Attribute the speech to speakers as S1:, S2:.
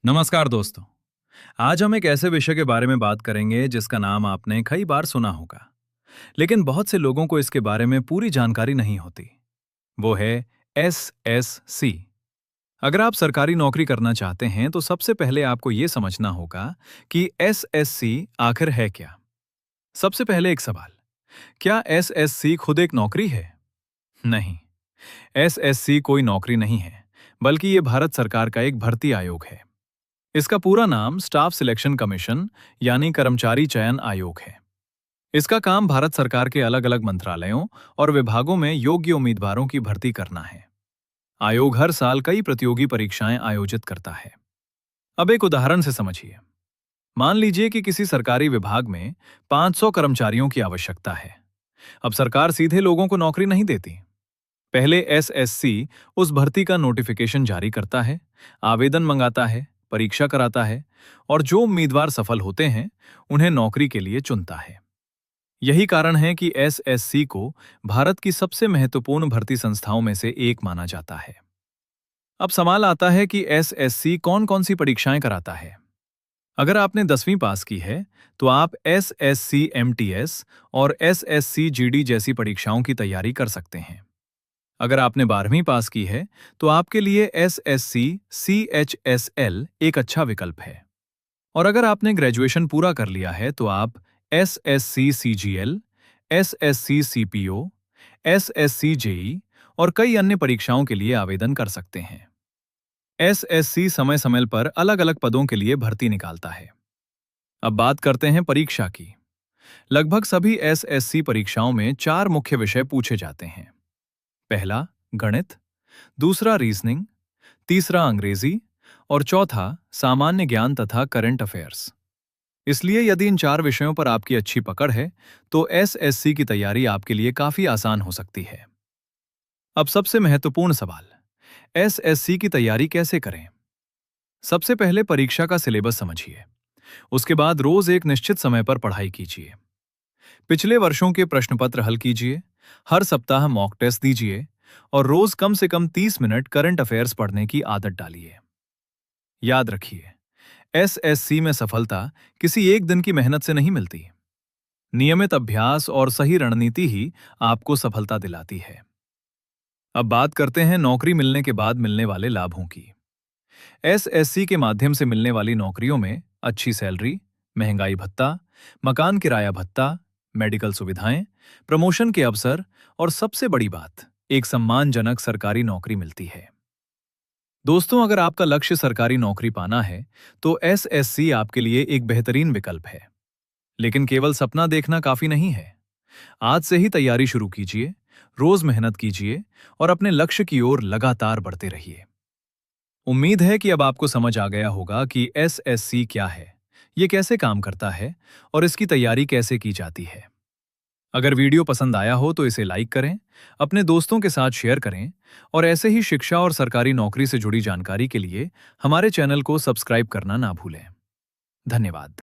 S1: नमस्कार दोस्तों। आज हम एक ऐसे विषय के बारे में बात करेंगे जिसका नाम आपने कई बार सुना होगा, लेकिन बहुत से लोगों को इसके बारे में पूरी जानकारी नहीं होती। वो है एसएससी। अगर आप सरकारी नौकरी करना चाहते हैं तो सबसे पहले आपको ये समझना होगा कि एसएससी आखिर है क्या। सबसे पहले एक सवाल, क्या एसएससी खुद एक नौकरी है? नहीं, एसएससी कोई नौकरी नहीं है, बल्कि ये भारत सरकार का एक भर्ती आयोग है। इसका पूरा नाम स्टाफ सिलेक्शन कमीशन यानी कर्मचारी चयन आयोग है। इसका काम भारत सरकार के अलग अलग मंत्रालयों और विभागों में योग्य उम्मीदवारों की भर्ती करना है। आयोग हर साल कई प्रतियोगी परीक्षाएं आयोजित करता है। अब एक उदाहरण से समझिए। मान लीजिए कि किसी सरकारी विभाग में 500 कर्मचारियों की आवश्यकता है। अब सरकार सीधे लोगों को नौकरी नहीं देती। पहले एसएससी उस भर्ती का नोटिफिकेशन जारी करता है, आवेदन मंगाता है, परीक्षा कराता है और जो उम्मीदवार सफल होते हैं उन्हें नौकरी के लिए चुनता है। यही कारण है कि एसएससी को भारत की सबसे महत्वपूर्ण भर्ती संस्थाओं में से एक माना जाता है। अब सवाल आता है कि एसएससी कौन कौन सी परीक्षाएं कराता है। अगर आपने 10वीं पास की है तो आप एसएससी एमटीएस और एसएससी जीडी जैसी परीक्षाओं की तैयारी कर सकते हैं। अगर आपने 12वीं पास की है तो आपके लिए एसएससी सीएचएसएल एक अच्छा विकल्प है। और अगर आपने ग्रेजुएशन पूरा कर लिया है तो आप SSC CGL, SSC CPO, SSC JE और कई अन्य परीक्षाओं के लिए आवेदन कर सकते हैं। एसएससी समय समय पर अलग अलग पदों के लिए भर्ती निकालता है। अब बात करते हैं परीक्षा की। लगभग सभी एसएससी परीक्षाओं में 4 मुख्य विषय पूछे जाते हैं। पहला गणित, दूसरा रीजनिंग, तीसरा अंग्रेजी और चौथा सामान्य ज्ञान तथा करंट अफेयर्स। इसलिए यदि इन 4 विषयों पर आपकी अच्छी पकड़ है तो एसएससी की तैयारी आपके लिए काफी आसान हो सकती है। अब सबसे महत्वपूर्ण सवाल, एसएससी की तैयारी कैसे करें? सबसे पहले परीक्षा का सिलेबस समझिए। उसके बाद रोज एक निश्चित समय पर पढ़ाई कीजिए। पिछले वर्षों के प्रश्न पत्र हल कीजिए, हर सप्ताह मॉक टेस्ट दीजिए और रोज कम से कम 30 मिनट करंट अफेयर्स पढ़ने की आदत डालिए। याद रखिए, एसएससी में सफलता किसी एक दिन की मेहनत से नहीं मिलती। नियमित अभ्यास और सही रणनीति ही आपको सफलता दिलाती है। अब बात करते हैं नौकरी मिलने के बाद मिलने वाले लाभों की। एसएससी के माध्यम से मिलने वाली नौकरियों में अच्छी सैलरी, महंगाई भत्ता, मकान किराया भत्ता, मेडिकल सुविधाएं, प्रमोशन के अवसर और सबसे बड़ी बात, एक सम्मानजनक सरकारी नौकरी मिलती है। दोस्तों, अगर आपका लक्ष्य सरकारी नौकरी पाना है तो एसएससी आपके लिए एक बेहतरीन विकल्प है। लेकिन केवल सपना देखना काफी नहीं है। आज से ही तैयारी शुरू कीजिए, रोज मेहनत कीजिए और अपने लक्ष्य की ओर लगातार बढ़ते रहिए। उम्मीद है कि अब आपको समझ आ गया होगा कि एसएससी क्या है, ये कैसे काम करता है और इसकी तैयारी कैसे की जाती है। अगर वीडियो पसंद आया हो तो इसे लाइक करें, अपने दोस्तों के साथ शेयर करें और ऐसे ही शिक्षा और सरकारी नौकरी से जुड़ी जानकारी के लिए हमारे चैनल को सब्सक्राइब करना ना भूलें। धन्यवाद।